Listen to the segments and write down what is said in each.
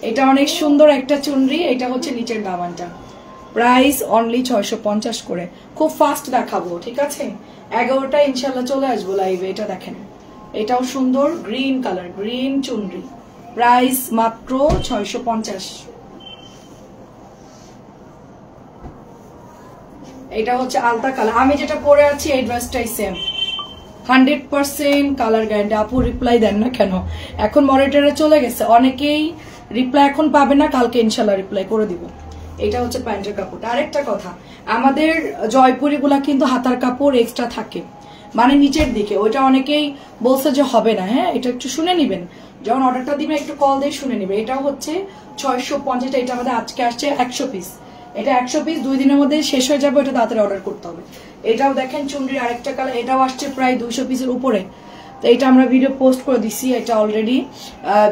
এটা অনেক সুন্দর একটা চুনরি, এটা হচ্ছে নিচের দামানটা। প্রাইস অনলি 650 করে। খুব ফাস্ট দেখাবো, ঠিক আছে? 11টা ইনশাল্লাহ চলে আসবো লাইভে। এটা দেখেন, এটাও সুন্দর গ্রিন কালার, গ্রিন চুনরি। প্রাইস মাত্র 650। এটা হচ্ছে আলতা কালার। আমি যেটা পরে আছি এই ড্রেসটাই সেম, 100% কালার গ্যারান্টি। আপু রিপ্লাই দেন না কেন? এখন মনিটরে চলে গেছে, অনেকেই রিপ্লাই এখন পাবে না, কালকে ইনশাল্লাহ রিপ্লাই করে দিব। এটা হচ্ছে প্যান্টের কাপড়। আরেকটা কথা, আমাদের জয়পুরি গুলা কিন্তু হাতার কাপড় এক্সট্রা থাকে, মানে নিচের দিকে। ওইটা অনেকেই বলছে যে হবে না। হ্যাঁ, এটা একটু শুনে নিবেন, যখন অর্ডারটা দিবেন একটু কল দিয়ে শুনে নিবেন। এটা হচ্ছে 650। এটা আমাদের আজকে আসছে 100 পিস। এটা 100 পিস 2 দিনের মধ্যে শেষ হয়ে যাবে, ওটা তাড়াতাড়ি অর্ডার করতে হবে। এটাও দেখেন চুনরির আরেকটা কালার, এটাও আসছে প্রায় 200 পিসের উপরে। তো এটা আমরা ভিডিও পোস্ট করে দিচ্ছি, এটা অলরেডি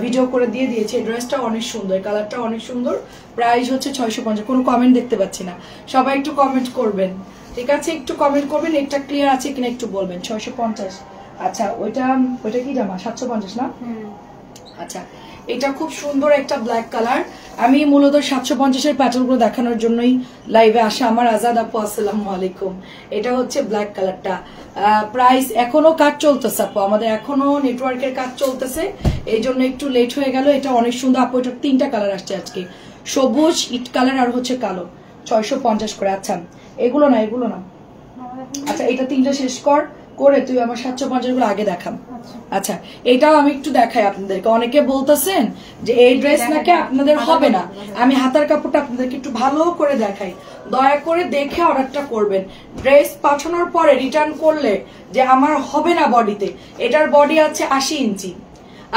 ভিডিও করে দিয়ে দিয়েছি। ড্রেসটা অনেক সুন্দর, কালারটা অনেক সুন্দর। প্রাইস হচ্ছে 650। কোনো কমেন্ট দেখতে পাচ্ছি না, সবাই একটু কমেন্ট করবেন, ঠিক আছে? একটু কমেন্ট করবেন, এটা ক্লিয়ার আছে কিনা একটু বলবেন। 650। আচ্ছা, ওইটা কি জামা? 750 না? আচ্ছা, এটা খুব সুন্দর একটা ব্ল্যাক কালার। আমি মূলত 750-এর প্যাটার্নগুলো দেখানোর জন্যই লাইভে আসা। আমার আজাদ আপু, আসসালামু আলাইকুম। এটা হচ্ছে ব্ল্যাক কালারটা। প্রাইস এখনো কাজ চলতেছে আপু, আমাদের এখনো নেটওয়ার্কের কাজ চলতেছে, এই জন্য একটু লেট হয়ে গেল। এটা অনেক সুন্দর আপু, এটা 3টা কালার আসছে আজকে, সবুজ, ইট কালার আর হচ্ছে কালো। 650 করে। আচ্ছা, এগুলো না, এগুলো না। আচ্ছা, এটা 3টা শেষ করে তুই আমার 750 গুলো আগে দেখাম। আচ্ছা, এটাও আমি একটু দেখাই আপনাদেরকে। অনেকে বলতেছেন যে এই ড্রেস নাকি আপনাদের হবে না, আমি হাতার কাপড়টা আপনাদেরকে একটু ভালো করে দেখাই। দয়া করে দেখে অর্ডারটা করবেন। ড্রেস পাঠানোর পরে রিটার্ন করলে যে আমার হবে না বডিতে, এটার বডি আছে 80 ইঞ্চি।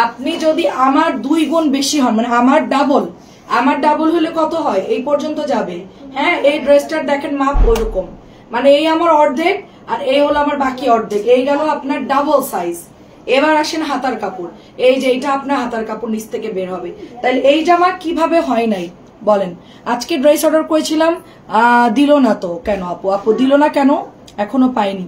আপনি যদি আমার 2 গুণ বেশি হন, মানে আমার ডাবল হলে কত হয়? এই পর্যন্ত যাবে। হ্যাঁ, এই ড্রেসটার দেখেন মাপ ওইরকম, মানে এই আমার অর্ধেক আর এই হলো আমার বাকি অর্ধেক, এই গেল আপনার ডাবল সাইজ। এবার আসেন হাতার কাপড়, এই যে এটা আপনার হাতার কাপড় নিচ থেকে বের হবে। তাহলে এই জামা কিভাবে হয় নাই বলেন? আজকে ড্রেস অর্ডার করেছিলাম, দিল না তো কেন আপু দিল না কেন? এখনো পাইনি,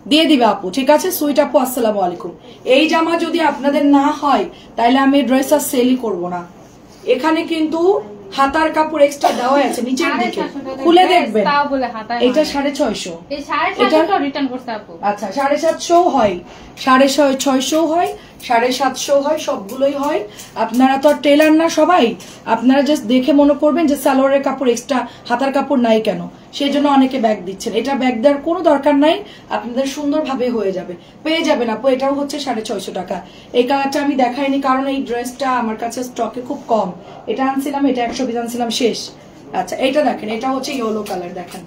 দিয়ে দিবে আপু, ঠিক আছে? সুইট আপু, আসসালামু আলাইকুম। এই জামা যদি আপনাদের না হয় তাহলে আমি ড্রেস আর সেলই করবো না। এখানে কিন্তু হাতার কাপড় এক্সট্রা দেওয়া আছে নিচের দিকে, খুলে দেখবেন। এটা 650। আচ্ছা, 750 হয়, 650 হয়, 750 হয়, সবগুলোই হয়। আপনারা তো আর টেলার না সবাই, আপনারা জাস্ট দেখে মনে করবেন যে সালোয়ারের কাপড় এক্সট্রা, হাতার কাপড় নাই কেন, সেই জন্য অনেকে ব্যাগ দিচ্ছেন। এটা ব্যাগ দেওয়ার কোনো দরকার নাই, আপনাদের সুন্দরভাবে হয়ে যাবে, পেয়ে যাবেন আপু। এটাও হচ্ছে 650 টাকা। এই কালারটা আমি দেখাইনি কারণ এই ড্রেসটা আমার কাছে স্টকে খুব কম। এটা আনছিলাম, এটা 100 পিস আনছিলাম, শেষ। আচ্ছা, এটা দেখেন, এটা হচ্ছে ইয়েলো কালার, দেখেন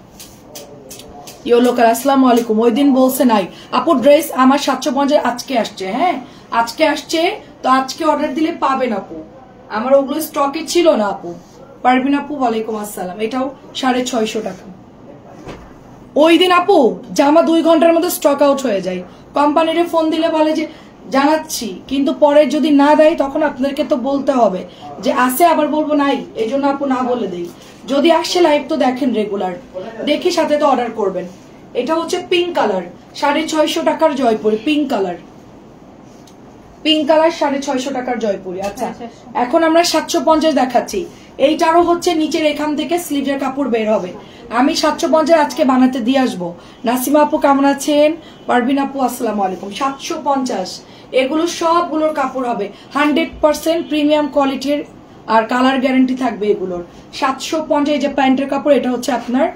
ইয়েলো কালার। আসসালামু আলাইকুম। ওই দিন বলছে নাই আপু ড্রেস আমার 750 আজকে আসছে। হ্যাঁ, আজকে আসছে, তো আজকে অর্ডার দিলে পাবেন আপু, আমার ওগুলো স্টকে ছিল না আপু। পারবিন আপু, ওয়ালাইকুম আসসালাম। এটাও 650 টাকা। ওই দিন আপু জামা 2 ঘন্টার মধ্যে স্টক আউট হয়ে যায়। কোম্পানিরে ফোন দিলে বলে যে জানাচ্ছি, কিন্তু পরে যদি না দেয় তখন আপনাদেরকে তো বলতে হবে যে আছে, আবার বলবো নাই, এই জন্য আপু না বলে দেই। যদি আসছে লাইভ তো দেখেন রেগুলার, দেখি সাথে তো অর্ডার করবেন। এটা হচ্ছে পিঙ্ক কালার, 650 টাকার জয়পুরি, পিঙ্ক কালার, 650 টাকার জয়পুরি। আচ্ছা, এখন আমরা 750 দেখাচ্ছি। এইটারও হচ্ছে নিচের এখান থেকে স্লিভের কাপড় বের হবে। আমি 750 আজকে বানাতে দিয়ে আসবো। নাসিমা আপু কেমন আছেন? পারবিন আপু, আসসালামু আলাইকুম। 750, এগুলো সবগুলোর কাপড় হবে 100% প্রিমিয়াম কোয়ালিটির, আর কালার গ্যারান্টি থাকবে এগুলোর। 750। এই যে প্যান্টের কাপড়, এটা হচ্ছে আপনার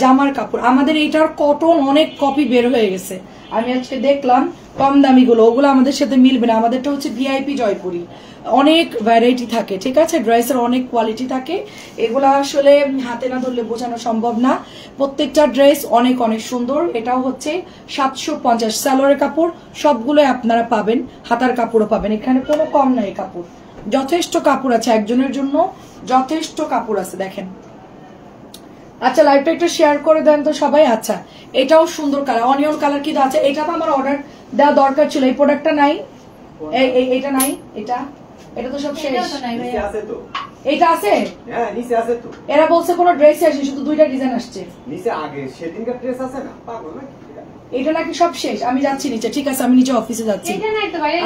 জামার কাপড়। আমাদের এইটার কটন অনেক কপি বের হয়ে গেছে, আমি আজকে দেখলাম কম দামিগুলো, ওগুলো আমাদের সাথে মিলবে না। আমাদেরটা হচ্ছে ভিআইপি জয়পুরি, অনেক ভ্যারাইটি থাকে, ঠিক আছে? ড্রেসের অনেক কোয়ালিটি থাকে, এগুলো আসলে হাতে না ধরলে বোঝানো সম্ভব না। প্রত্যেকটা ড্রেস অনেক অনেক সুন্দর। এটাও হচ্ছে 750। সালোয়ারের কাপড় সবগুলো আপনারা পাবেন, হাতার কাপড়ও পাবেন, এখানে কোনো কম নাই। কাপড় যথেষ্ট কাপড় আছে, একজনের জন্য যথেষ্ট কাপড় আছে, দেখেন। আচ্ছা, লাইভটা একটু শেয়ার করে দেন তো সবাই। আচ্ছা, এটাও সুন্দর কালার, অনিয়ন কালার কিন্তু আছে। এটা তো আমার অর্ডার দেওয়া দরকার ছিল, এই প্রোডাক্টটা নাই, এটা নাই, এটা তো সব শেষ। এটা আছে, হ্যাঁ নিচে আছে তো। এরা বলছে কোনো ড্রেস আসেনি, শুধু 2টা ডিজাইন আসছে। নিচে আগে সেদিনকার ড্রেস আছে না, পাগল নাকি? এটা নাকি সব শেষ। আমি যাচ্ছি নিচে, ঠিক আছে? আমি নিচে অফিসে যাচ্ছি।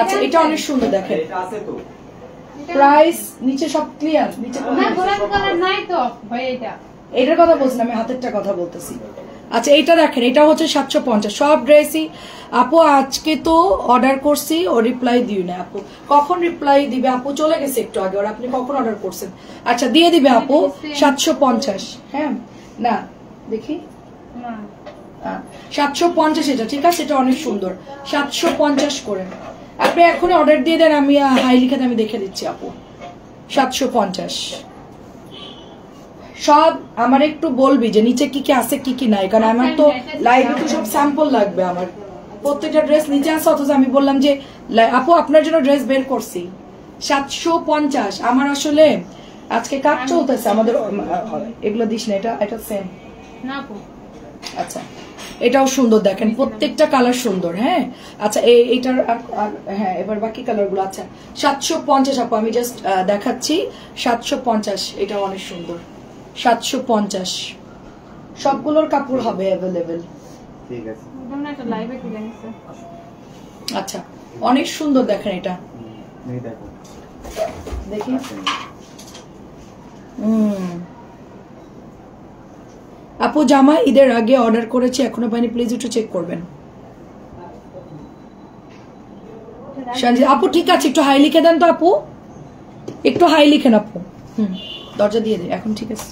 আচ্ছা, এটা অনেক সুন্দর, দেখেন। এটা আছে তো, প্রাইস নিচে সব ক্লিয়ার, নিচে এটার কথা বলছি না, আমি হাতেরটা কথা বলতেছি। আচ্ছা এইটা দেখেন, এটা হচ্ছে 750 সব ড্রেসই। আপু আজকে তো অর্ডার করছি, ও রিপ্লাই দিই না আপু। কখন রিপ্লাই দিবে আপু? চলে গেছে একটু আগে। আর আপনি কখন অর্ডার করছেন? আচ্ছা দিয়ে দিবে আপু 750। হ্যাঁ না দেখি 750 এটা ঠিক আছে, এটা অনেক সুন্দর। 750 করে আপনি এখনই অর্ডার দিয়ে দেন, আমি হাই লিখাতে আমি দেখে দিচ্ছি আপু। 750 সব। আমার একটু বলবি যে নিচে কি কি আছে কি কি নাই, কারণ আমার তো লাইভে তো সব স্যাম্পল লাগবে। আমার প্রত্যেকটা ড্রেস নিচে আছে, অথচ আমি বললাম যে আপু আপনার জন্য ড্রেস বের করছি 750। আমার আসলে আজকে কাজ চলতেছে আমাদের। এগুলো দিস না, এটা এটা সেম না আপু। আচ্ছা এটাও সুন্দর দেখেন, প্রত্যেকটা কালার সুন্দর। হ্যাঁ আচ্ছা এইটার হ্যাঁ এবার বাকি কালার গুলো। আচ্ছা 750 আপু, আমি জাস্ট দেখাচ্ছি 750। এটা অনেক সুন্দর 750। সবগুলোর কাপড় হবে অ্যাভেলেবেল। ঠিক আছে আচ্ছা অনেক সুন্দর দেখেন এটা, দেখি। আপু জামা ঈদের আগে অর্ডার করেছি, এখনো পাইনি, প্লিজ একটু চেক করবেন। আপু ঠিক আছে, একটু হাই লিখে দেন তো আপু, একটু হাই লিখেন আপু। দরজা দিয়ে দিন এখন, ঠিক আছে।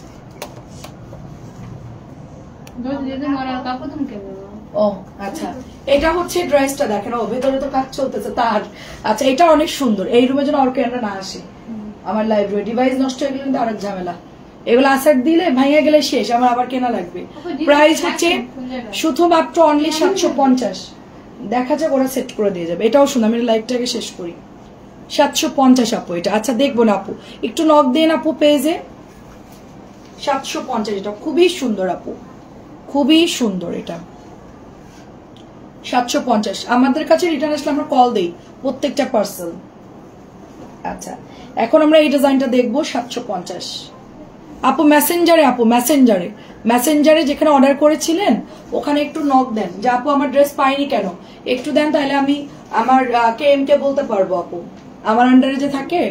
ও আচ্ছা এটা হচ্ছে ড্রেসটা দেখেন, ও ভেতরে তো কাজ চলতেছে তার। আচ্ছা এটা অনেক সুন্দর, এই রুমে যেন অর্কেন্ডা না আসে। আমার লাইব্রেরি ডিভাইস নষ্ট হয়ে গেলে কিন্তু আরেক ঝামেলা। এগুলো আসার দিলে ভাইয়া গেলে শেষ, আমার আবার কেনা লাগবে। প্রাইস হচ্ছে শুধুমাত্র অনলি 750। দেখা যাক ওরা সেট করে দিয়ে যাবে। এটাও শুনুন, আমি লাইভটাকে শেষ করি। 750 আপু এটা। আচ্ছা দেখবো না আপু, একটু নক দিন আপু পেজে। 750 এটা খুবই সুন্দর আপু, খুবই সুন্দর এটা 750। আমাদের কাছে রিটার্ন আসলে আমরা কল দেই প্রত্যেকটা পার্সেল। আচ্ছা এখন আমরা এই ডিজাইনটা দেখবো 750 আপু। মেসেঞ্জারে আপু, মেসেঞ্জারে যেখানে অর্ডার করেছিলেন ওখানে একটু নক দেন যে আপু আমার ড্রেস পাইনি কেন, একটু দেন, তাহলে আমি আমার কেএম কে বলতে পারবো। আপু আমার আন্ডারে যে থাকে,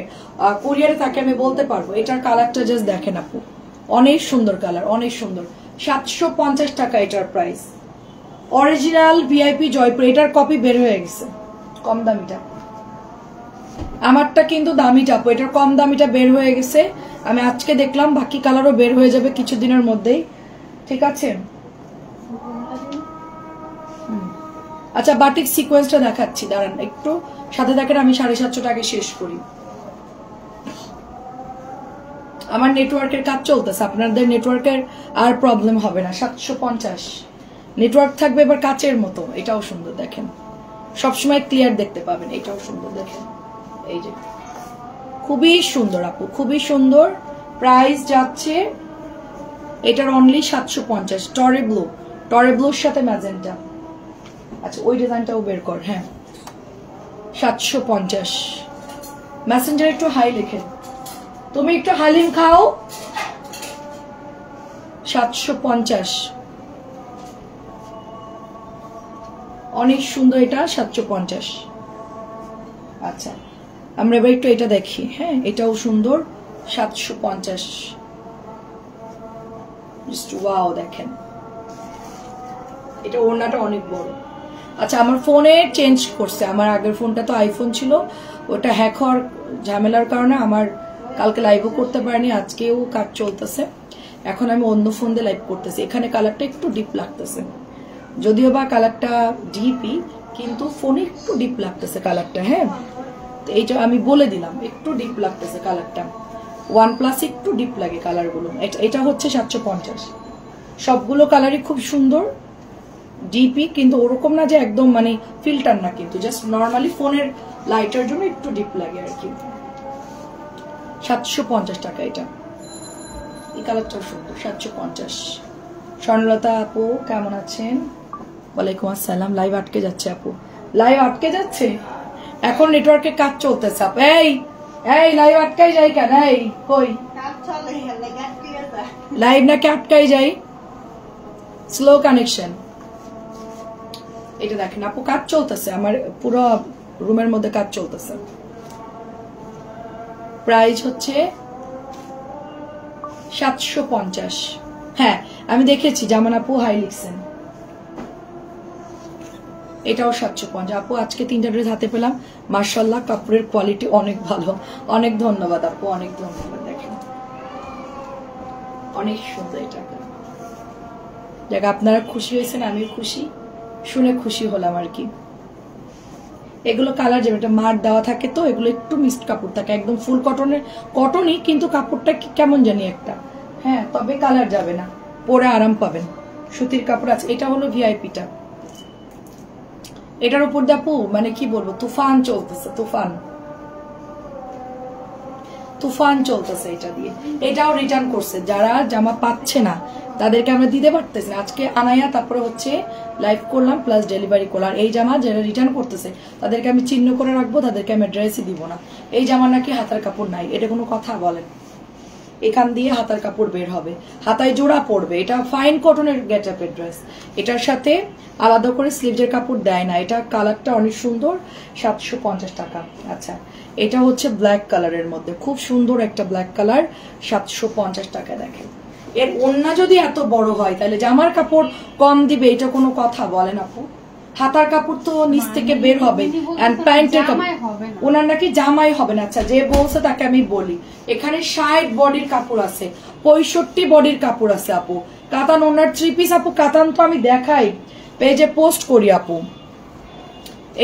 কুরিয়ারে থাকে, আমি বলতে পারবো। এটার কালারটা জাস্ট দেখেন আপু, অনেক সুন্দর কালার, অনেক সুন্দর। 750 টাকা এটার প্রাইস। অরিজিনাল ভিআইপি জয়পুর, এটার কপি বের হয়ে গেছে, কম দামিটা। আমারটা কিন্তু দামিটা আপু, এটার কম দামিটা বের হয়ে গেছে। আমি আজকে দেখলাম, বাকি কালারও বের হয়ে যাবে কিছুদিনের মধ্যেই, ঠিক আছে। আচ্ছা বাটিক সিকোয়েন্সটা দেখাচ্ছি, দাঁড়ান একটু সাথে দেখেন, আমি 750 টাকা শেষ করি। আমার নেটওয়ার্কের কাজ চলতেছে, আপনাদের নেটওয়ার্কের আর প্রবলেম হবে না। 750 নেটওয়ার্ক থাকবে এবার কাচের মতো। এটাও সুন্দর দেখেন, সবসময় ক্লিয়ার দেখতে পাবেন। এটাও সুন্দর দেখেন, এই যে খুবই সুন্দর আপু, খুবই সুন্দর। প্রাইস যাচ্ছে এটার অনলি 750। টরে ব্লুর সাথে ম্যাজেন্টা। আচ্ছা ওই ডিজাইনটাও বের কর। হ্যাঁ 750। মেসেঞ্জার একটু হাই লিখে, তুমি একটু হালিম খাও। 750 অনেক সুন্দর এটা 750। আচ্ছা আমরা এবার একটু এটা দেখি। হ্যাঁ এটাও সুন্দর 750। ওয়াও দেখেন, এটা ওড়নাটা অনেক বড়। আচ্ছা আমার ফোনে চেঞ্জ করছে, আমার আগের ফোনটা তো আইফোন ছিল, ওটা হ্যাক হওয়ার ঝামেলার কারণে আমার কালকে লাইভও করতে পারিনি, আজকেও কাজ চলতেছে। এখন আমি অন্য ফোন দিয়ে লাইভ করতেছি। এখানে কালারটা একটু ডিপ লাগতেছে, যদিও বা কালারটা ডিপই, কিন্তু ফোনে একটু ডিপ লাগতেছে কালারটা। হ্যাঁ এইটা আমি বলে দিলাম, একটু ডিপ লাগতেছে কালারটা। OnePlus একটু ডিপ লাগে কালারগুলো। এটা হচ্ছে 750। সবগুলো কালারই খুব সুন্দর, ডিপি, কিন্তু ওরকম না যে একদম মানে ফিল্টার না, কিন্তু জাস্ট নর্মালি ফোনের লাইটের জন্য একটু ডিপ লাগে আর কি। 750 টাকা এটা। এই কালারটাও সুন্দর, 750। স্বর্ণলতা আপু কেমন আছেন? ওয়ালাইকুম আসসালাম। লাইভ আটকে যাচ্ছে আপু, লাইভ আটকে যাচ্ছে, এখন নেটওয়ার্কের কাজ চলতেছে আপু। এই লাইভ আটকাই যাই কেন? এই কই লাইভ নাকি আটকাই যাই? Slow connection. এটা দেখেন আপু, কাজ চলতেছে, আমার পুরো রুমের মধ্যে কাজ চলতেছে। প্রাইস হচ্ছে 750। হ্যাঁ আমি দেখেছি, জামান আপু হাই লিখছেন। এটাও 750। আপু আজকে 3টা ড্রেস হাতে পেলাম, মাশাআল্লাহ কাপড়ের কোয়ালিটি অনেক ভালো। অনেক ধন্যবাদ আপু, অনেক ধন্যবাদ। দেখেন অনেক সুন্দর এটা। দেখ আপনারা খুশি হয়েছেন, আমিও খুশি, শুনে খুশি হলাম আর কি। এগুলো কালার যাবে, এটা মার দেওয়া থাকে তো, এগুলো একটু মিক্সড কাপড় থাকে, একদম ফুল কটনের, কটনই কিন্তু কাপড়টা কেমন জানি একটা। হ্যাঁ তবে কালার যাবে না, পরে আরাম পাবেন, সুতির কাপড় আছে। এটা হলো ভিআইপিটা, এটার উপর দাপু মানে কি বলবো, তুফান চলতেছে, তুফান তুফান চলতেছে এটা দিয়ে। এটাও রিটার্ন করছে, যারা জামা পাচ্ছে না তাদেরকে আমরা দিতে পারতেছি না। আজকে আনাইয়া তারপরে হচ্ছে লাইভ করলাম প্লাস ডেলিভারি করলাম। এই জামা যারা রিটার্ন করতেছে তাদেরকে আমি চিহ্ন করে রাখবো, তাদেরকে আমি ড্রেসই দিব না। এই জামা নাকি হাতার কাপড় নাই, এটা কোনো কথা বলেন? এখান দিয়ে হাতার কাপড় বের হবে, হাতায় জোড়া পড়বে। এটা ফাইন কটনের গেটআপের ড্রেস, এটার সাথে আলাদা করে স্লিভসের কাপড় দেয় না। এটা কালারটা অনেক সুন্দর, 750 টাকা। আচ্ছা এটা হচ্ছে ব্ল্যাক কালারের মধ্যে, খুব সুন্দর একটা ব্ল্যাক কালার, 750 টাকা। দেখেন এর ওন্না যদি এত বড় হয় তাহলে জামার কাপড় কম দিবে, এটা কোনো কথা বলেন আপু? হাতার কাপড় তো নিচ থেকে বের হবে, এন্ড প্যান্টের কাপড় ওনার নাকি জামাই হবে না। আচ্ছা যে বলছে তাকে আমি বলি, এখানে 60 বডির কাপড় আছে, 65 বডির কাপড় আছে আপু। কাতান ওনার 3 পিস আপু, কাতান তো আমি দেখাই, পেজে পোস্ট করি আপু।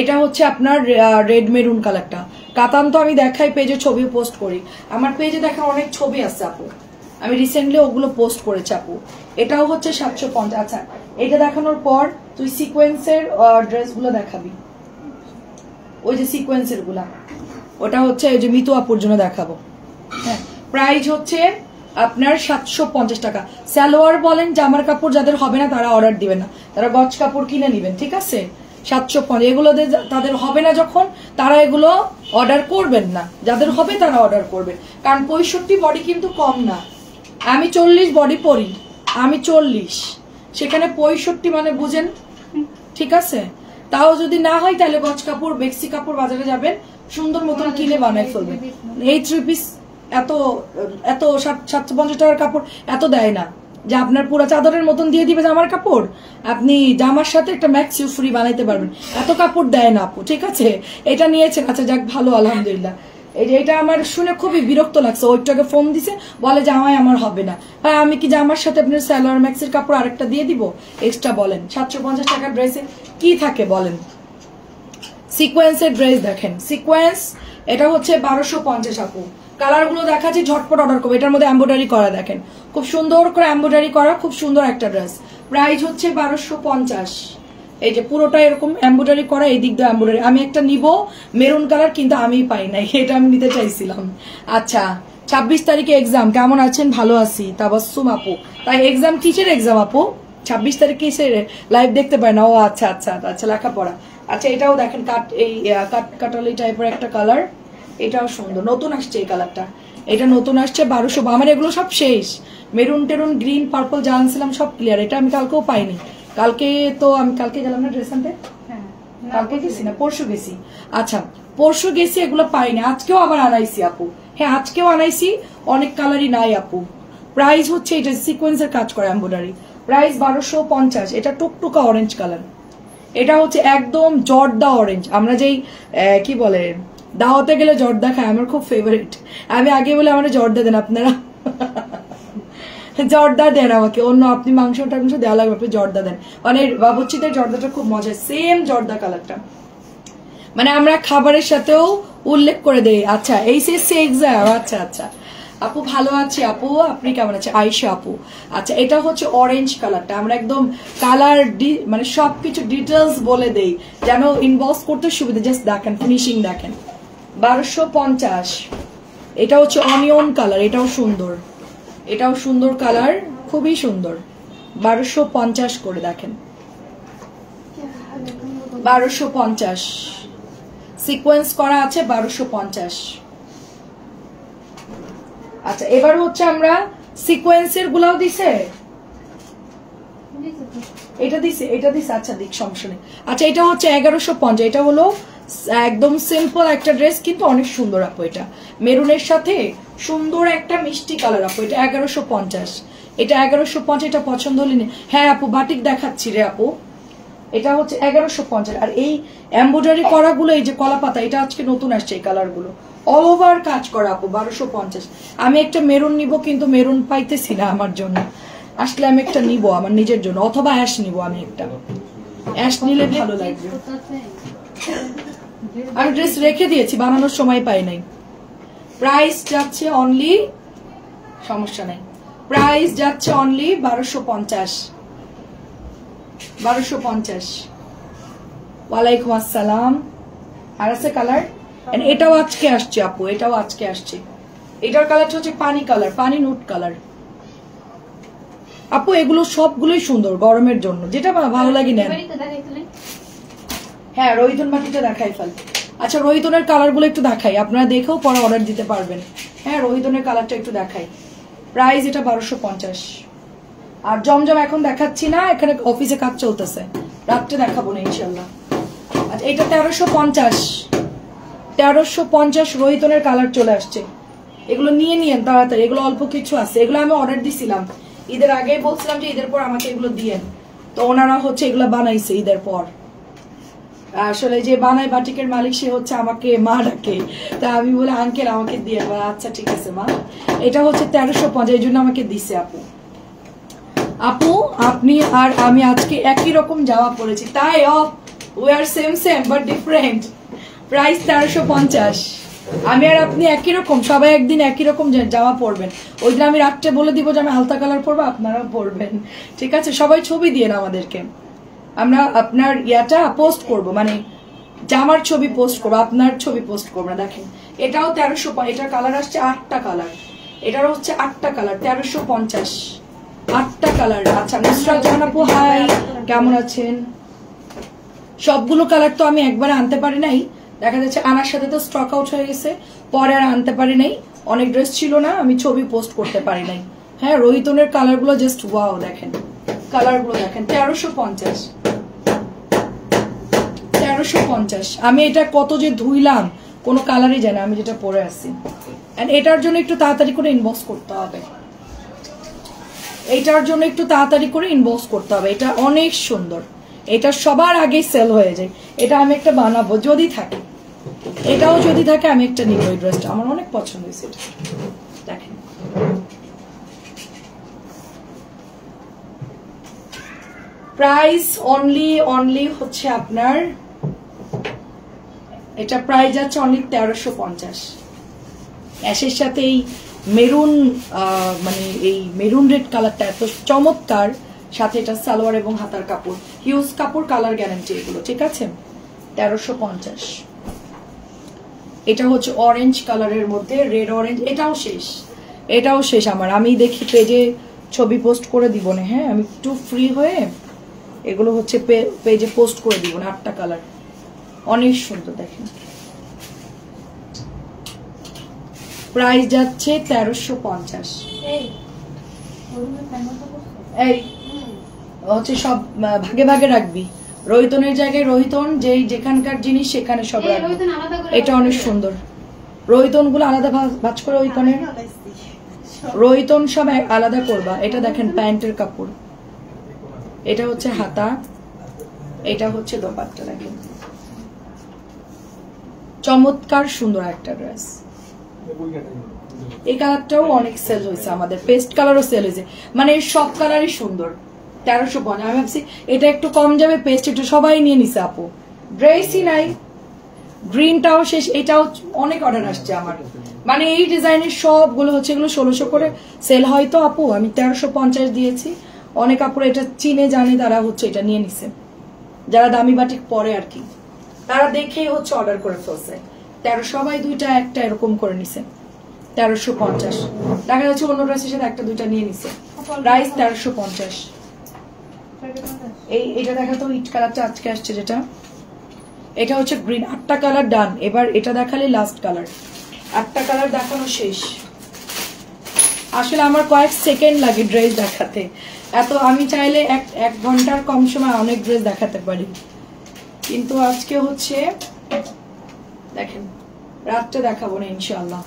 এটা হচ্ছে আপনার রেড মেরুন কালারটা, কাতান তো আমি দেখাই, পেজে ছবি পোস্ট করি। আমার পেজে দেখার অনেক ছবি আছে আপু, আমি রিসেন্টলি ওগুলো পোস্ট করেছি আপু। এটাও হচ্ছে 750। আচ্ছা এটা দেখানোর পর তুই সিকোয়েন্সের ড্রেসগুলো দেখাবি, ওই যে সিকোয়েন্সের গুলা, ওটা হচ্ছে ওই যে মিতু আপুর জন্য দেখাবো। হ্যাঁ প্রাইস হচ্ছে আপনার 750 টাকা। সালোয়ার বলেন জামার কাপড় যাদের হবে না তারা অর্ডার দিবেন না, তারা গজ কাপড় কিনে নিবেন, ঠিক আছে? 750 এগুলো তাদের হবে না যখন, তারা এগুলো অর্ডার করবেন না, যাদের হবে তারা অর্ডার করবেন। কারণ 65 বডি কিন্তু কম না, আমি 40 বডি পরি, আমি 40, সেখানে 65 মানে বুঝেন, ঠিক আছে? তাও যদি না হয় তাহলে গজ কাপড় বেক্সি কাপড় বাজারে যাবেন, সুন্দর মতন কিনে বানাই ফেলবেন। এই 3 পিস এত এত 750 টাকার কাপড় এত দেয় না যে আপনার পুরো চাদরের মতন দিয়ে দিবে জামার কাপড়, আপনি জামার সাথে একটা ম্যাক্সিও ফ্রি বানাইতে পারবেন, এত কাপড় দেয় না আপু, ঠিক আছে? এটা নিয়েছেন, আচ্ছা যাক ভালো, আলহামদুলিল্লাহ। এই যে এটা আমার শুনে খুবই বিরক্ত লাগছে, ওইটাকে ফোন দিছে বলে জামাই আমার হবে না। হ্যাঁ আমি কি জামার সাথে আপনার সালোয়ার ম্যাক্সের কাপড় আরেকটা দিয়ে দিব এক্সট্রা? বলেন 750 টাকার ড্রেসে কি থাকে বলেন? সিকোয়েন্সের ড্রেস দেখেন, সিকোয়েন্স এটা হচ্ছে 1250 আপু। কালার গুলো দেখাচ্ছি, ঝটপট অর্ডার করবো। এটার মধ্যে এমব্রয়ডারি করা, দেখেন খুব সুন্দর করে এমব্রয়ডারি করা, খুব সুন্দর একটা ড্রেস। প্রাইস হচ্ছে 1250। এই যে পুরোটা এরকম এমব্রয়ডারি করা, এই দিক দিয়ে এমব্রয়ডারি। আমি একটা নিব মেরুন কালার, কিন্তু আমি পাই নাই, এটা আমি নিতে চাইছিলাম। আচ্ছা 26 তারিখে এক্সাম, কেমন আছেন? ভালো আছি তাবাসসুম আপু। তাই এক্সাম কিসের এক্সাম আপু? 26 তারিখে এসে লাইভ দেখতে পায় না? ও আচ্ছা আচ্ছা আচ্ছা, লেখাপড়া। আচ্ছা এটাও দেখেন কাটালি টাইপের একটা কালার, এটাও সুন্দর, নতুন আসছে এই কালারটা, এটা নতুন আসছে 1200। আমার এগুলো সব শেষ, মেরুন টেরুন গ্রিন পার্পল যা আনছিলাম সব ক্লিয়ার। এটা আমি কালকেও পাইনি, কালকে তো আমি কালকে গেলাম না ড্রেস আনতে, কালকে গেছি না পরশু গেছি। আচ্ছা পরশু গেছি, এগুলো পাইনি, আজকেও আবার আনাইছি আপু। হ্যাঁ আজকেও আনাইছি, অনেক কালারই নাই আপু। প্রাইস হচ্ছে এটা সিকোয়েন্সের কাজ করে এমব্রয়ডারি, প্রাইস 1250। এটা টুকটুকা অরেঞ্জ কালার, এটা হচ্ছে একদম জর্দা অরেঞ্জ। আমরা যেই কি বলে দাওয়াতে গেলে জর্দা খাই, আমার খুব ফেভারিট। আমি আগে বলে আমার জর্দা দেন আপনারা, জর্দা দেন আমাকে, অন্য আপনি মাংস টাংস দেওয়া লাগবে, আপনি জর্দা দেন। মানে বাবুর্চিদের জর্দাটা খুব মজা, সেম জর্দা কালারটা, মানে আমরা খাবারের সাথেও উল্লেখ করে দেই। আচ্ছা এই সে এক্সাম, আচ্ছা আচ্ছা আপু ভালো আছি আপু, আপনি কেমন আছেন? আয়েশা আপু। আচ্ছা এটা হচ্ছে অরেঞ্জ কালারটা, আমরা একদম কালার মানে সবকিছু ডিটেলস বলে দেই যেন ইনবক্স করতে সুবিধা। জাস্ট দেখেন ফিনিশিং দেখেন, 1250। এটা হচ্ছে অনিয়ন কালার, এটাও সুন্দর, এটাও সুন্দর কালার, খুবই সুন্দর। 1250 করে দেখেন, 1250 সিকোয়েন্স করা আছে, 1250। আচ্ছা এবার হচ্ছে আমরা সিকোয়েন্সের গুলাও দিছে, এটা দিছে, এটা দিছে। আচ্ছা দিক সমস্যা নেই। আচ্ছা এটা হচ্ছে 1150, এটা হলো একদম সিম্পল একটা ড্রেস কিন্তু অনেক সুন্দর আপু। এটা মেরুনের সাথে সুন্দর একটা মিষ্টি কালার আপু। এটা 1150, এটা 1150। এটা পছন্দ হলে হ্যাঁ আপু বাটিক দেখাচ্ছি রে আপু। এটা হচ্ছে 1150। আর এই এমব্রয়ডারি করা গুলো, এই যে কলা পাতা, এটা আজকে নতুন আসছে এই কালার গুলো, অল ওভার কাজ করা আপু, 1250। আমি একটা মেরুন নিব কিন্তু মেরুন পাইতেছি না আমার জন্য, আসলে আমি একটা নিব আমার নিজের জন্য, অথবা অ্যাশ নিব। আমি একটা অ্যাশ নিলে ভালো লাগবে। আমি ড্রেস রেখে দিয়েছি, বানানোর সময় পাই নাই। প্রাইস যাচ্ছে অনলি, সমস্যা নাই, প্রাইস যাচ্ছে অনলি 1250। 1250। ওয়ালাইকুম আসসালাম। আর আছে কালার, এটাও আজকে আসছে আপু, এটাও আজকে আসছে। এটার কালারটা হচ্ছে পানি কালার, পানি নুট কালার আপু। এগুলো সবগুলোই সুন্দর গরমের জন্য, যেটা ভালো লাগে নেন। হ্যাঁ রহিতন বাটিটা দেখাই ফেল। আচ্ছা রহিতনের কালার গুলো একটু দেখাই, আপনারা দেখেও পরে অর্ডার দিতে পারবেন। হ্যাঁ রহিতনের কালারটা একটু দেখাই। প্রাইস এটা 1250। আর জমজম এখন দেখাচ্ছি না, এখানে অফিসে কাজ চলতেছে, রাত্রে দেখাবো না ইনশাল্লাহ। আচ্ছা এটা 1350। 1350 রহিতনের কালার চলে আসছে। এগুলো নিয়ে নিয়েন তাড়াতাড়ি, এগুলো অল্প কিছু আছে। এগুলো আমি অর্ডার দিছিলাম ঈদের আগে, বলছিলাম যে ঈদের পর আমাকে এগুলো দিয়েন, তো ওনারা হচ্ছে এগুলো বানাইছে ঈদের পর। আসলে যে বানায় বাটিকের মালিক সে হচ্ছে আমাকে মা ডাকে, তা আমি বলে আঙ্কেল আমাকে দিয়ে, আচ্ছা ঠিক আছে মা। এটা হচ্ছে 1350, এই জন্য আমাকে দিছে আপু। আপু আপনি আর আমি আজকে একই রকম জামা পরেছি, তাই we are same same but different. Price 1350। আমি আর আপনি একই রকম, সবাই একদিন একই রকম জামা পরবেন। ওই দিন আমি রাত্রে বলে দিব যে আমি হালকা কালার পরবো, আপনারাও পরবেন, ঠিক আছে? সবাই ছবি দিয়ে না আমাদেরকে, আমরা আপনার ইয়াটা পোস্ট করব, মানে জামার ছবি পোস্ট করবো, আপনার ছবি পোস্ট করবো না। দেখেন এটাও 1350, এটার কালার আসছে 8টা কালার, এটার হচ্ছে 8টা কালার, 1350, 8টা কালার। আচ্ছা নুসরাত জাহান আপু হাই, কেমন আছেন? সবগুলো কালার তো আমি একবারে আনতে পারি নাই, দেখা যাচ্ছে আনার সাথে তো স্টক আউট হয়ে গেছে, পরে আর আনতে পারি নাই, অনেক ড্রেস ছিল না, আমি ছবি পোস্ট করতে পারি নাই। হ্যাঁ রহিতনের কালার গুলো জাস্ট ওয়াও, দেখেন কালার গুলো দেখেন। 1350, 1350। আমি এটা কত যে ধুইলাম, কোনো কালারই জানি আমি যেটা পরে আসছি। এটার জন্য একটু তাড়াতাড়ি করে ইনবক্স করতে হবে, এইটার জন্য একটু তাড়াতাড়ি করে ইনবক্স করতে হবে। এটা অনেক সুন্দর, এটা সবার আগেই সেল হয়ে যায়। এটা আমি একটা বানাবো যদি থাকে, এটাও যদি থাকে আমি একটা নিব। এই ড্রেসটা আমার অনেক পছন্দ হয়েছে, এটা দেখেন। প্রাইস অনলি হচ্ছে আপনার, এটা প্রাইস আছে অনলি 1350। অ্যাশের সাথে এই মেরুন, মানে এই মেরুন রেড কালারটা এত চমৎকার, সাথে এটা সালোয়ার এবং হাতার কাপড়, হিউজ কাপড়, কালার গ্যারান্টি এগুলো, ঠিক আছে? 1350। এটা হচ্ছে অরেঞ্জ কালারের মধ্যে রেড অরেঞ্জ, এটাও শেষ আমার। আমি দেখি পেজে ছবি পোস্ট করে দিব না, হ্যাঁ আমি একটু ফ্রি হয়ে এগুলো হচ্ছে পেজে পোস্ট করে দিব না। 8টা কালার অনেক সুন্দর, দেখেন। প্রাইস যাচ্ছে 1350। এই হচ্ছে সব ভাগে ভাগে রাখবি, রহিতনের জায়গায় রহিতন, যেখানকার জিনিস সেখানে সব রাখবি। এটা অনেক সুন্দর, রহিতন গুলো আলাদা ভাঁজ করে, রহিতন সব আলাদা করবা। এটা দেখেন প্যান্টের কাপড়, এটা হচ্ছে হাতা, এটা হচ্ছে দোপাট্টা, দেখেন চমৎকার সুন্দর একটা ড্রেস। এই কালারটাও অনেক সেল হয়েছে আমাদের, পেস্ট কালারও সেল হয়েছে, মানে সব কালারই সুন্দর। 1350। আমি ভাবছি এটা একটু কম যাবে, পেস্ট একটু সবাই নিয়ে নিছে আপু, ড্রেসই নাই। গ্রিনটাও শেষ, এটাও অনেক অর্ডার আসছে আমার, মানে এই ডিজাইনের সবগুলো হচ্ছে এগুলো 1600 করে সেল হয় তো আপু, আমি 1350 দিয়েছি। অনেক আপুর এটা চিনে জানে, তারা হচ্ছে এটা নিয়ে নিছে, যারা দামি বাটিক পরে আর কি, তারা দেখেই হচ্ছে অর্ডার করে ফেলছে। 1300, সবাই দুইটা একটা এরকম করে নিছে। 1350 দেখা যাচ্ছে অন্য ড্রেসের সাথে একটা দুইটা নিয়ে নিছে। প্রাইস 1350। এইটা দেখা তো ইট কালারটা আজকে আসছে, যেটা এটা হচ্ছে গ্রিন। 8টা কালার ডান, এবার এটা দেখালে লাস্ট কালার। 8টা কালার দেখানো শেষ। আসলে আমার কয়েক সেকেন্ড লাগে ড্রেস দেখাতে, এত আমি চাইলে এক ঘন্টার কম সময় অনেক ড্রেস দেখাতে পারি, কিন্তু আজকে হচ্ছে দেখেন রাত্রে দেখাবো না ইনশাআল্লাহ।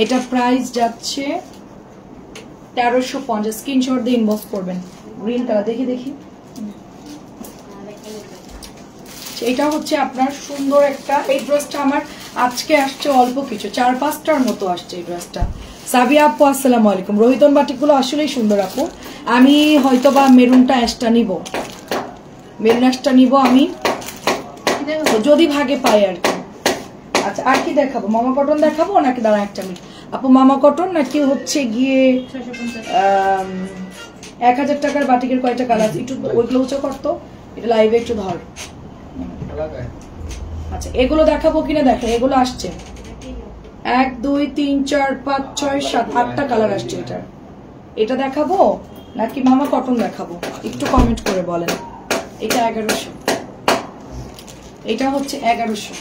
এটা প্রাইস যাচ্ছে 1350। স্ক্রিনশট দিয়ে ইনবক্স করবেন। গ্রিন কালার দেখি দেখি, এটা হচ্ছে আপনার সুন্দর একটা। এই ড্রেসটা আমার আজকে আসছে অল্প কিছু, 4-5টার মতো আসছে এই ড্রেসটা। সাবিয়া আপু আসসালামু আলাইকুম। রোহিতন বাটিকগুলো আসলেই সুন্দর আপু। আমি হয়তো বা মেরুনটা অ্যাশটা নিব, মেরুন অ্যাশটা নিব আমি যদি ভাগে পাই আর কি। আচ্ছা আর কি দেখাবো? মামা কটন দেখাবো নাকি? দাঁড়া একটা মিনিট আপু, মামা কটন নাকি হচ্ছে গিয়ে 1000 টাকার বাটিকের কয়টা কালার? একটু ওইগুলো উঁচু করতো, এটা লাইভে একটু ধর। আচ্ছা এগুলো দেখাবো কিনা দেখেন, এগুলো আসছে 1 2 3 4 5 6 7 8টা কালার আসছে। এটা দেখাবো নাকি মামা কটন দেখাবো? একটু কমেন্ট করে বলেন। এটা 1100, এটা হচ্ছে 1100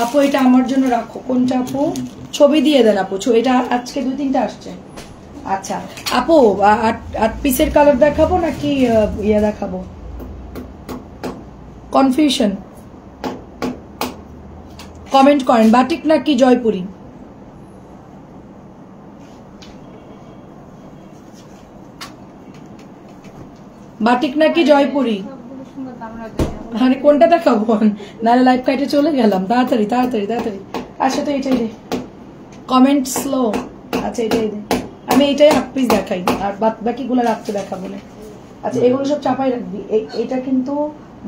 আপু। এটা আমার জন্য রাখো। কোনটা আপু? ছবি দিয়ে দেন আপু। এটা আজকে 2-3টা আসছে। আচ্ছা আপু 8 পিসের কালার দেখাবো নাকি ইয়া দেখাবো? কনফিউশন কমেন্ট করেন। বাটিক নাকি জয়পুরি? বাটিক নাকি জয়পুরি? মানে কোনটা দেখাবো? নাহলে লাইভ কাইটে চলে গেলাম। তাড়াতাড়ি তাড়াতাড়ি তাড়াতাড়ি। আচ্ছা তো এটাই রে, কমেন্ট স্লো। আচ্ছা এটাই রে, আমি এইটাই 8 পিস দেখাই আর বাকিগুলো রাখতে দেখাবো না। আচ্ছা এগুলো সব চাপাই রাখবি। এইটা কিন্তু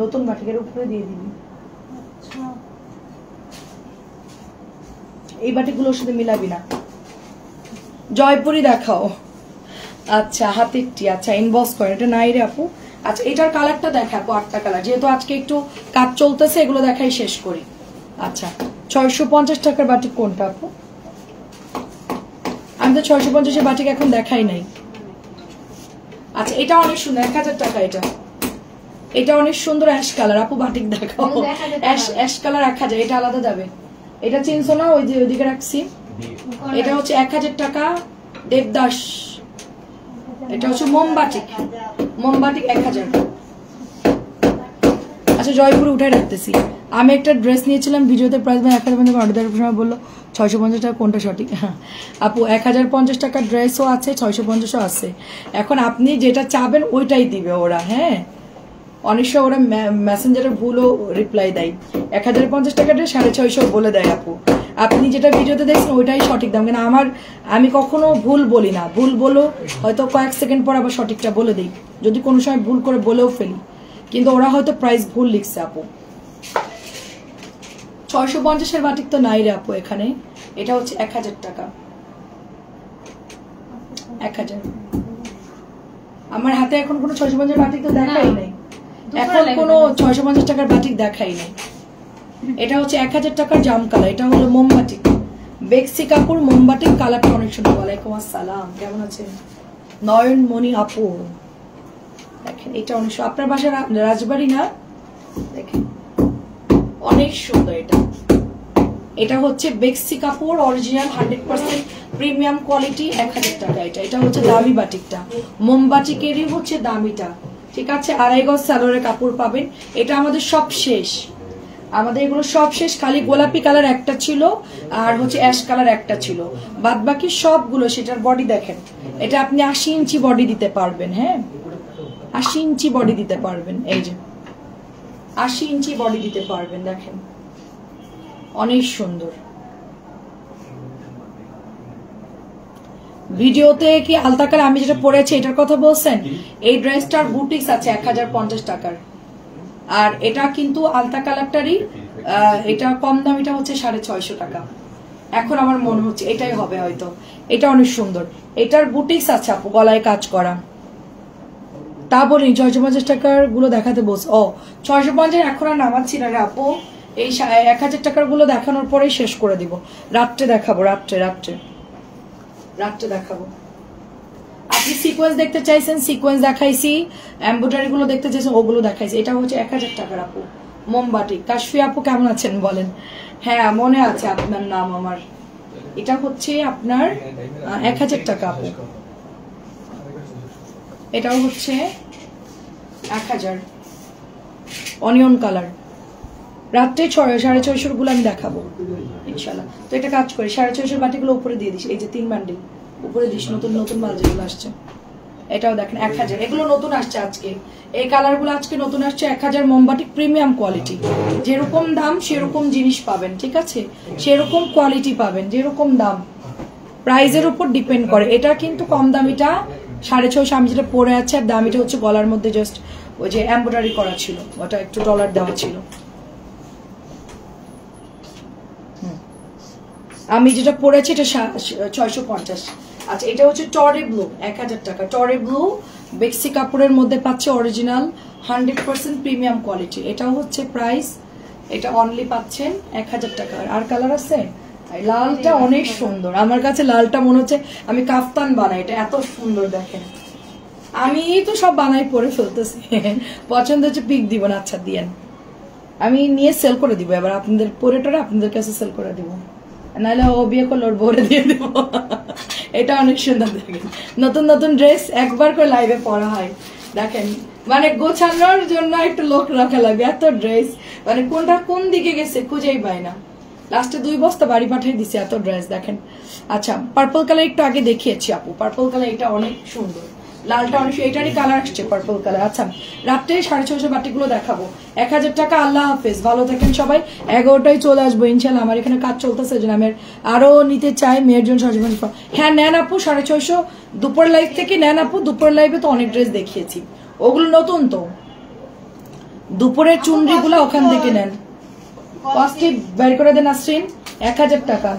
নতুন বাটিকের উপরে দিয়ে দিবি। এই বাটিগুলোর সাথে মিলাবি না। জয়পুরি দেখাও। আচ্ছা হাতেরটি। আচ্ছা ইনবক্স করেন। এটা নাই রে আপু। আচ্ছা এটার কালারটা দেখাবো 8টা কালার, যেহেতু আজকে একটু কাজ চলতেছে এগুলো দেখাই শেষ করি। আচ্ছা 650 টাকার বাটিক কোনটা আপু? আমি তো 650 এর বাটিক এখন দেখাই নাই। আচ্ছা এটা অনেক সুন্দর, 1000 টাকা। এটা অনেক সুন্দর অ্যাশ কালার আপু। বাটিক দেখাও। অ্যাশ কালার 1000, এটা আলাদা যাবে। এটা চিনছো না? ওই যে ওইদিকে রাখছি। এটা হচ্ছে 1000 টাকা দেবদাস। এটা হচ্ছে মোমবাটিক, মোমবাটিক 1000। আচ্ছা জয়পুরে উঠাই রাখতেছি। আমি একটা ড্রেস নিয়েছিলাম ভিডিওতে, প্রাইস 1000 অর্ডার দেওয়ার সময় বললো 650 টাকা। কোনটা সঠিক? আপু 1050 টাকার ড্রেসও আছে, 650ও আছে। এখন আপনি যেটা চাবেন ওইটাই দিবে ওরা। হ্যাঁ অনেক সময় ওরা মেসেঞ্জারে ভুলও রিপ্লাই দেয়। 1050 টাকাটা 650 বলে দেয় আপু। আপনি যেটা ভিডিওতে দেখছেন ওইটাই সঠিক দাম। কিন্তু আমি কখনো ভুল বলি না। ভুল বলো হয়তো কয়েক সেকেন্ড পর আবার সঠিকটা বলে দিই, যদি কোনো সময় ভুল করে বলেও ফেলি। কিন্তু ওরা হয়তো প্রাইস ভুল লিখছে আপু। 650-এর বাটিক তো নাই রে আপু এখানে। এটা হচ্ছে 1000 টাকা। 1000। আমার হাতে এখন কোনো 650 বাটিক তো দেখাই নাই। এখন কোনো 650 টাকার বাটিক দেখাই নাই। এটা হচ্ছে 1000 টাকার জাম কালার। এটা হলো মোমবাটিক, বেক্সি কাপড় মোমবাটিক। কালারটা অনেক সুন্দর। ওয়ালাইকুম আসসালাম, কেমন আছেন? নয়নমণি আপু দেখেন এটা অনেক সুন্দর। আপনার বাসা রাজবাড়ি না? দেখেন অনেক সুন্দর। এটা হচ্ছে বেক্সি কাপড়, অরিজিনাল 100% প্রিমিয়াম কোয়ালিটি। 1000 টাকা। এটা হচ্ছে দামি বাটিকটা। মোমবাটিকেরই হচ্ছে দামিটা, ঠিক আছে। 2.5 গজ সালোয়ারের কাপড় পাবেন। এটা আমাদের সব শেষ, আমাদের এগুলো সব শেষ। খালি গোলাপি কালার একটা ছিল আর হচ্ছে অ্যাশ কালার একটা ছিল, বাদ বাকি সবগুলো। সেটার বডি দেখেন, এটা আপনি 80 ইঞ্চি বডি দিতে পারবেন। হ্যাঁ 80 ইঞ্চি বডি দিতে পারবেন। এই যে 80 ইঞ্চি বডি দিতে পারবেন। দেখেন অনেক সুন্দর। ভিডিওতে কি আলতা কালার আমি যেটা পরেছি এটার কথা বলছেন? এই ড্রেসটার বুটিক্স আছে 1050 টাকার। আর এটা কিন্তু আলতা কালারটারই, এটা কম দাম। এটা হচ্ছে 650 টাকা। এখন আমার মনে হচ্ছে এটাই হবে হয়তো। এটা অনেক সুন্দর। এটার বুটিক্স আছে আপু, গলায় কাজ করা। তা বলি 650 টাকার গুলো দেখাতে বলছে। ও 650 এখন আর নামাচ্ছি না রে আপু। এই 1000 টাকার গুলো দেখানোর পরেই শেষ করে দিব। রাত্রে দেখাবো, রাত্রে দেখাবো। আপনি সিকোয়েন্স দেখতে চাইছেন, সিকোয়েন্স দেখাইছি। এমব্রয়ডারি গুলো দেখতে চাইছেন, ওগুলো দেখাইছি। এটা হচ্ছে 1000 টাকার আপু, মোমবাটিক। কাশফি আপু কেমন আছেন বলেন? হ্যাঁ মনে আছে আপনার নাম আমার। এটা হচ্ছে আপনার 1000 টাকা আপু। এটাও হচ্ছে 1000, অনিয়ন কালার। রাত্রে 650 গুলো আমি দেখাবো ইনশাল্লাহ। তো এটা কাজ করে 650 বাটিগুলো উপরে দিয়ে দিস, এই যে 3 বান্ডিল উপরে দিস, নতুন নতুন মাল যেগুলো আসছে। এটাও দেখেন 1000, এগুলো নতুন আসছে আজকে, এই কালার গুলো আজকে নতুন আসছে 1000 মোমবাটিক প্রিমিয়াম কোয়ালিটি। যেরকম দাম সেরকম জিনিস পাবেন, ঠিক আছে, সেরকম কোয়ালিটি পাবেন, যেরকম দাম প্রাইজের উপর ডিপেন্ড করে। এটা কিন্তু কম দামিটা 650, আমি যেটা পরে আছে, আর দামিটা হচ্ছে গলার মধ্যে জাস্ট ওই যে এমব্রয়ডারি করা ছিল, ওটা একটু ডলার দেওয়া ছিল। আমি যেটা পরেছি এটা 650। আচ্ছা, এটা হচ্ছে টরে ব্লু, 1000 টাকা। টরে ব্লু বেক্সি কাপড়ের মধ্যে পাচ্ছে, অরিজিনাল 100% প্রিমিয়াম কোয়ালিটি। এটাও হচ্ছে প্রাইস, এটা অনলি পাচ্ছেন 1000 টাকা। আর কালার আছে, লালটা অনেক সুন্দর, আমার কাছে লালটা মনে হচ্ছে আমি কাফতান বানাই, এটা এত সুন্দর দেখেন। আমি তো সব বানাই পরে ফেলতেছি, পছন্দ হচ্ছে পিক দিব না, আচ্ছা দিয়েন, আমি নিয়ে সেল করে দিব এবার আপনাদের পরেটারে, আপনাদের কাছে সেল করে দিব, নাহলে ও বিয়ে করলে ওর বরে দিয়ে দেব। এটা অনেক সুন্দর দেখেন, নতুন নতুন ড্রেস একবার করে লাইভে পরা হয় দেখেন, মানে গোছানোর জন্য একটু লোক রাখা লাগে, এত ড্রেস মানে কোনটা কোন দিকে গেছে খুঁজেই পায় না। লাস্টে 2 বস্তা বাড়ি পাঠিয়ে দিছে, এত ড্রেস দেখেন। আচ্ছা, পার্পল কালার একটু আগে দেখিয়েছি আপু, পার্পল কালার এটা অনেক সুন্দর, লালটা অনেক, এটারই কালার আসছে পার্পল কালার। আচ্ছা, রাত্রে 650 বাটিগুলো দেখাবো, 1000 টাকা। আল্লাহ হাফেজ, ভালো থাকেন সবাই। 11টায় চলে আসবো ইনশাল্লাহ, আমার এখানে কাজ চলতেছে, যেন আমি আরো নিতে চাই মেয়ের জন্য সচেতন। হ্যাঁ নেন আপু, 650 দুপুর লাইভ থেকে নেন আপু, দুপুর লাইভে তো অনেক ড্রেস দেখিয়েছি, ওগুলো নতুন তো, দুপুরের চুনরি গুলা ওখান থেকে নেন। কস্টে বের করে দেন আসছেন 1000 টাকা।